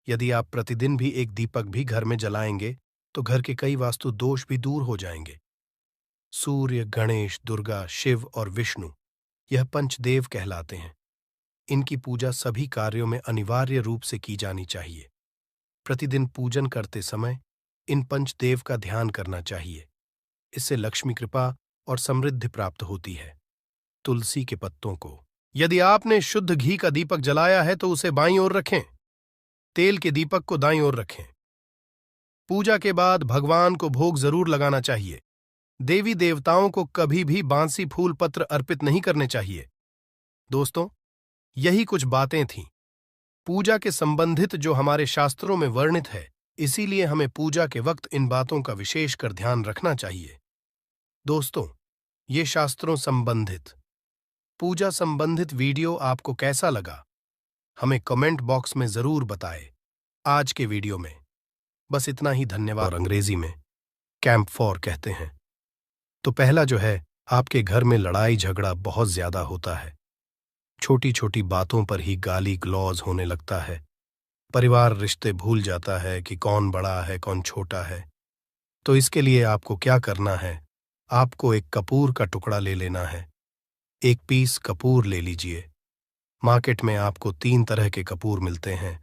यदि आप प्रतिदिन भी एक दीपक भी घर में जलाएंगे तो घर के कई वास्तु दोष भी दूर हो जाएंगे। सूर्य, गणेश, दुर्गा, शिव और विष्णु यह पंचदेव कहलाते हैं। इनकी पूजा सभी कार्यों में अनिवार्य रूप से की जानी चाहिए। प्रतिदिन पूजन करते समय इन पंचदेव का ध्यान करना चाहिए। इससे लक्ष्मी कृपा और समृद्धि प्राप्त होती है। तुलसी के पत्तों को यदि आपने शुद्ध घी का दीपक जलाया है तो उसे बाईं ओर रखें। तेल के दीपक को दाईं ओर रखें। पूजा के बाद भगवान को भोग जरूर लगाना चाहिए। देवी देवताओं को कभी भी बांसी फूल पत्र अर्पित नहीं करने चाहिए। दोस्तों, यही कुछ बातें थीं पूजा के संबंधित जो हमारे शास्त्रों में वर्णित है, इसीलिए हमें पूजा के वक्त इन बातों का विशेषकर ध्यान रखना चाहिए। दोस्तों, ये शास्त्रों संबंधित पूजा संबंधित वीडियो आपको कैसा लगा, हमें कमेंट बॉक्स में जरूर बताएं। आज के वीडियो में बस इतना ही। धन्यवाद। और अंग्रेजी में कैंप फॉर कहते हैं। तो पहला जो है, आपके घर में लड़ाई झगड़ा बहुत ज्यादा होता है, छोटी छोटी बातों पर ही गाली गलौज होने लगता है, परिवार रिश्ते भूल जाता है कि कौन बड़ा है कौन छोटा है। तो इसके लिए आपको क्या करना है, आपको एक कपूर का टुकड़ा ले लेना है। एक पीस कपूर ले लीजिए। मार्केट में आपको 3 तरह के कपूर मिलते हैं,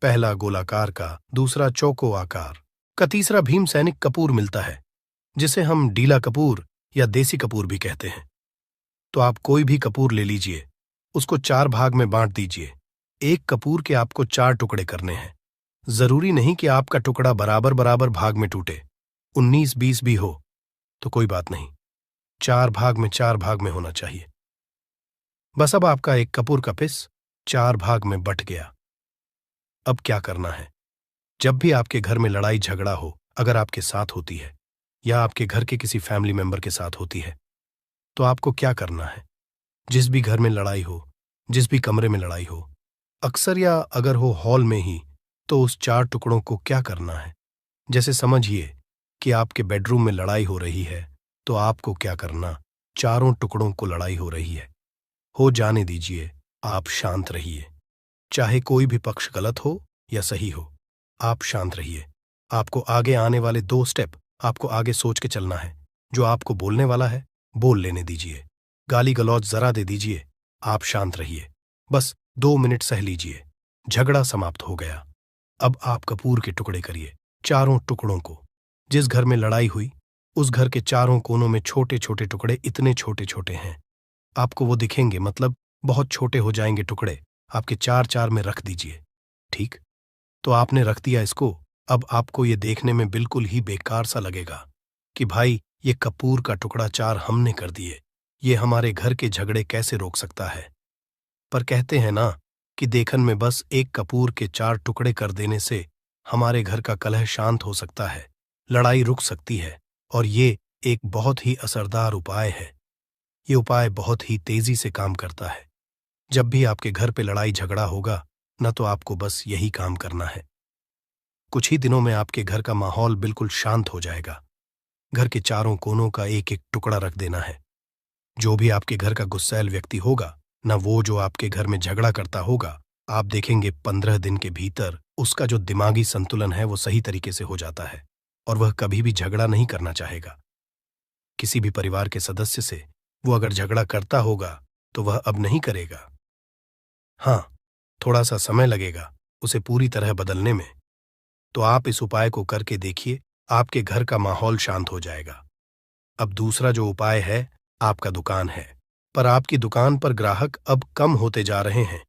पहला गोलाकार का, दूसरा चौको आकार का, तीसरा भीम सैनिक कपूर मिलता है, जिसे हम डीला कपूर या देसी कपूर भी कहते हैं। तो आप कोई भी कपूर ले लीजिए, उसको 4 भाग में बांट दीजिए। एक कपूर के आपको 4 टुकड़े करने हैं। जरूरी नहीं कि आपका टुकड़ा बराबर बराबर भाग में टूटे, 19-20 भी हो तो कोई बात नहीं, 4 भाग में 4 भाग में होना चाहिए। बस अब आपका एक कपूर का पिस 4 भाग में बट गया। अब क्या करना है, जब भी आपके घर में लड़ाई झगड़ा हो, अगर आपके साथ होती है या आपके घर के किसी फैमिली मेंबर के साथ होती है, तो आपको क्या करना है, जिस भी घर में लड़ाई हो, जिस भी कमरे में लड़ाई हो, अक्सर या अगर हो हॉल में ही, तो उस 4 टुकड़ों को क्या करना है। जैसे समझिए कि आपके बेडरूम में लड़ाई हो रही है, तो आपको क्या करना, चारों टुकड़ों को लड़ाई हो रही है, हो जाने दीजिए, आप शांत रहिए। चाहे कोई भी पक्ष गलत हो या सही हो, आप शांत रहिए। आपको आगे आने वाले 2 स्टेप आपको आगे सोच के चलना है। जो आपको बोलने वाला है, बोल लेने दीजिए, गाली गलौज जरा दे दीजिए, आप शांत रहिए, बस 2 मिनट सह लीजिए, झगड़ा समाप्त हो गया। अब आप कपूर के टुकड़े करिए, चारों टुकड़ों को। जिस घर में लड़ाई हुई, उस घर के चारों कोनों में छोटे छोटे टुकड़े, इतने छोटे छोटे हैं, आपको वो दिखेंगे, मतलब बहुत छोटे हो जाएंगे टुकड़े, आपके 4-4 में रख दीजिए। ठीक, तो आपने रख दिया इसको। अब आपको ये देखने में बिल्कुल ही बेकार सा लगेगा कि भाई ये कपूर का टुकड़ा 4 हमने कर दिए, ये हमारे घर के झगड़े कैसे रोक सकता है। पर कहते हैं ना कि देखन में बस एक कपूर के 4 टुकड़े कर देने से हमारे घर का कलह शांत हो सकता है, लड़ाई रुक सकती है। और ये एक बहुत ही असरदार उपाय है। ये उपाय बहुत ही तेजी से काम करता है। जब भी आपके घर पे लड़ाई झगड़ा होगा न, तो आपको बस यही काम करना है। कुछ ही दिनों में आपके घर का माहौल बिल्कुल शांत हो जाएगा। घर के चारों कोनों का एक एक टुकड़ा रख देना है। जो भी आपके घर का गुस्सैल व्यक्ति होगा, न वो जो आपके घर में झगड़ा करता होगा, आप देखेंगे 15 दिन के भीतर उसका जो दिमागी संतुलन है वो सही तरीके से हो जाता है और वह कभी भी झगड़ा नहीं करना चाहेगा। किसी भी परिवार के सदस्य से वो अगर झगड़ा करता होगा तो वह अब नहीं करेगा। हाँ, थोड़ा सा समय लगेगा उसे पूरी तरह बदलने में। तो आप इस उपाय को करके देखिए, आपके घर का माहौल शांत हो जाएगा। अब दूसरा जो उपाय है, आपका दुकान है, पर आपकी दुकान पर ग्राहक अब कम होते जा रहे हैं,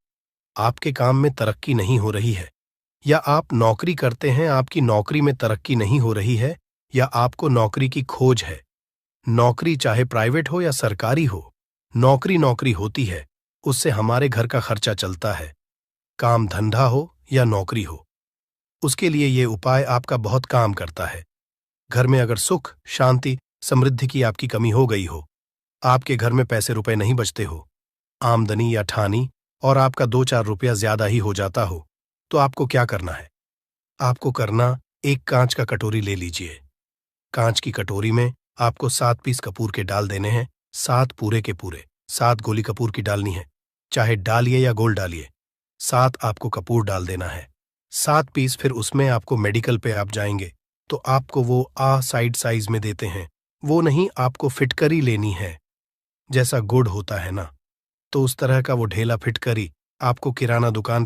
आपके काम में तरक्की नहीं हो रही है, या आप नौकरी करते हैं, आपकी नौकरी में तरक्की नहीं हो रही है, या आपको नौकरी की खोज है। नौकरी चाहे प्राइवेट हो या सरकारी हो, नौकरी होती है, उससे हमारे घर का खर्चा चलता है। काम धंधा हो या नौकरी हो, उसके लिए ये उपाय आपका बहुत काम करता है। घर में अगर सुख शांति समृद्धि की आपकी कमी हो गई हो, आपके घर में पैसे रुपए नहीं बचते हो, आमदनी या ठानी और आपका 2-4 रुपया ज्यादा ही हो जाता हो, तो आपको क्या करना है, आपको करना, एक कांच का कटोरी ले लीजिए। कांच की कटोरी में आपको 7 पीस कपूर के डाल देने हैं, 7 पूरे के पूरे। 7 गोली कपूर की डालनी है, चाहे डालिए या गोल डालिए। 7 आपको कपूर डाल देना है, 7 पीस। फिर उसमें आपको मेडिकल पे आप जाएंगे तो आपको वो साइड साइज में देते हैं, वो नहीं, आपको फिटकरी लेनी है। जैसा गुड़ होता है ना, तो उस तरह का वो ढेला फिटकरी आपको किराना दुकान